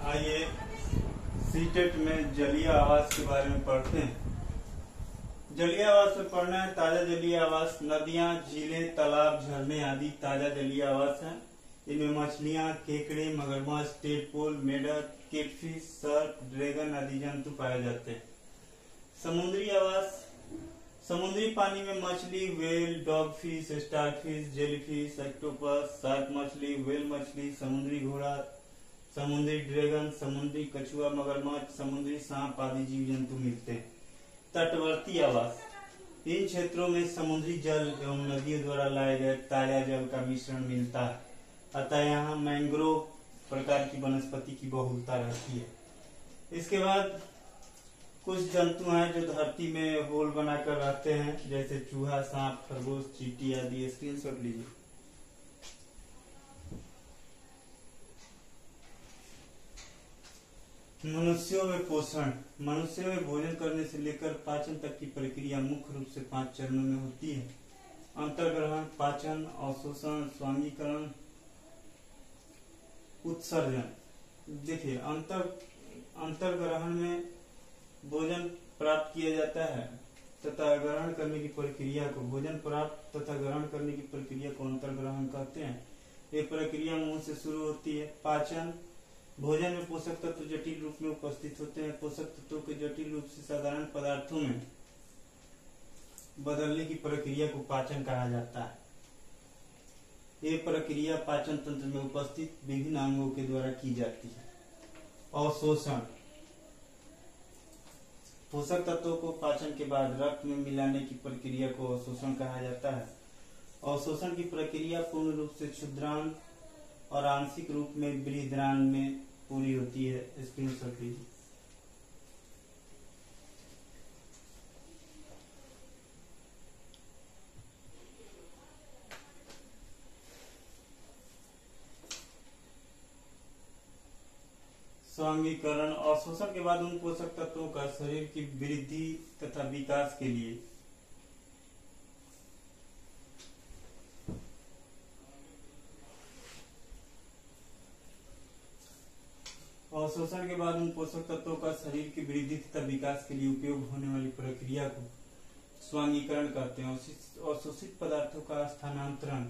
आइए सीटेट में जलीय आवास के बारे में पढ़ते हैं। जलीय आवास में पढ़ना है ताजा जलीय आवास। नदियां, झीलें, तालाब, झरने आदि ताजा जलीय आवास हैं। इनमें मछलियां, केकड़े, मगरमच्छ, टेडपोल, मेढक, केटफिश, सर्प, ड्रैगन आदि जंतु पाए जाते हैं। समुद्री आवास, समुद्री पानी में मछली, whale, dogfish, starfish, jellyfish, octopus, shark मछली, व्हेल मछली, समुद्री घोड़ा, समुद्री ड्रैगन, समुद्री कछुआ, मगरमच्छ, समुद्री सांप आदि जीव जंतु मिलते हैं। तटवर्ती आवास, इन क्षेत्रों में समुद्री जल एवं नदियों द्वारा लाए गए ताजा जल का मिश्रण मिलता है, अतः यहाँ मैंग्रोव प्रकार की वनस्पति की बहुलता रहती है। इसके बाद कुछ जंतु हैं जो धरती में होल बनाकर रहते हैं, जैसे चूहा, सांप, खरगोश, चींटी आदि। स्क्रीनशॉट लीजिए। मनुष्यों में पोषण, मनुष्यों में भोजन करने से लेकर पाचन तक की प्रक्रिया मुख्य रूप से 5 चरणों में होती है। अंतर्ग्रहण, पाचन, अवशोषण, स्वांगीकरण, उत्सर्जन। देखिए, अंतर्ग्रहण में भोजन प्राप्त किया जाता है तथा ग्रहण करने की प्रक्रिया को भोजन प्राप्त तथा ग्रहण करने की प्रक्रिया को अंतर्ग्रहण कहते हैं। ये प्रक्रिया मुंह से शुरू होती है। पाचन, भोजन में पोषक तत्व जटिल रूप में उपस्थित होते हैं। पोषक तत्वों के जटिल रूप से साधारण पदार्थों में बदलने की प्रक्रिया को पाचन कहा जाता है। ये प्रक्रिया पाचन तंत्र में उपस्थित विभिन्न अंगों के द्वारा की जाती है। अवशोषण, पोषक तत्वों को पाचन के बाद रक्त में मिलाने की प्रक्रिया को अवशोषण कहा जाता है। अवशोषण की प्रक्रिया पूर्ण रूप से क्षुद्रांत और आंशिक रूप में बृहद्रांत में पूरी होती है। स्क्रीनशॉट लीजिए। स्वांगीकरण, अवशोषण के बाद उन पोषक तत्वों का शरीर की वृद्धि तथा विकास के लिए अवशोषण के बाद उन पोषक तत्वों का शरीर की वृद्धि तथा विकास के लिए उपयोग होने वाली प्रक्रिया को स्वांगीकरण कहते हैं। अवशोषित पदार्थों का स्थानांतरण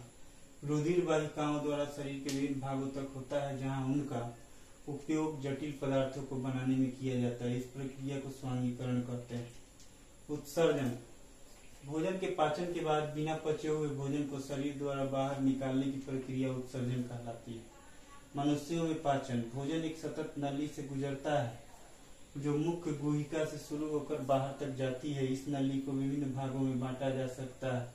रुधिर वाहिकाओं द्वारा शरीर के विभिन्न भागों तक होता है, जहां उनका उपयोग जटिल पदार्थों को बनाने में किया जाता है। इस प्रक्रिया को स्वांगीकरण कहते हैं। उत्सर्जन, भोजन के पाचन के बाद बिना पचे हुए भोजन को शरीर द्वारा बाहर निकालने की प्रक्रिया उत्सर्जन कहलाती है। मनुष्यों में पाचन, भोजन एक सतत नली से गुजरता है जो मुख्य गुहिका से शुरू होकर बाहर तक जाती है। इस नली को विभिन्न भागों में बांटा जा सकता है।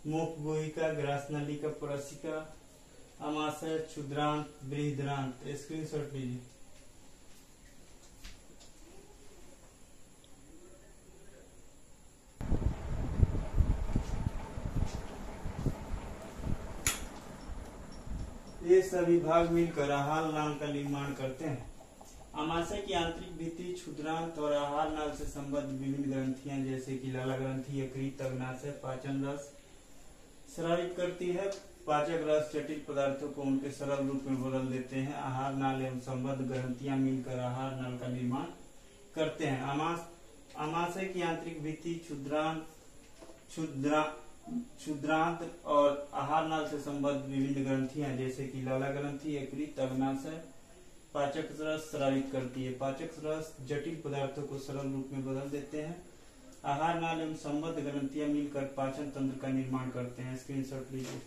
मुख्य गुहिका, ग्रास नली का प्रशिका, अमाशय, क्षुद्रांत, बृहद्रांत। स्क्रीनशॉट लीजिए। ये सभी भाग मिलकर आहार नाल का निर्माण करते हैं। अमाशय की आंतरिक भित्ति, क्षुद्रांत और आहार नाल से संबद्ध विभिन्न ग्रंथियां जैसे कि लाला ग्रंथि, यकृत, अग्नाशय, पाचन रस स्रावित करती है। पाचक रस जटिल पदार्थों को उनके सरल रूप में बदल देते हैं। आहार नाल एवं संबद्ध ग्रंथियां मिलकर आहार नाल का निर्माण करते हैं। अमाशय की आंतरिक भित्ति, क्षुद्रांत और आहार नाल से संबद्ध विभिन्न ग्रंथियां जैसे कि लाला ग्रंथि, यकृत, अग्नाशय, पाचक रस स्रावित करती है। पाचक रस जटिल पदार्थों को सरल रूप में बदल देते हैं। आहार नाल एवं संबद्ध ग्रंथियां मिलकर पाचन तंत्र का निर्माण करते हैं। स्क्रीनशॉट लीजिए।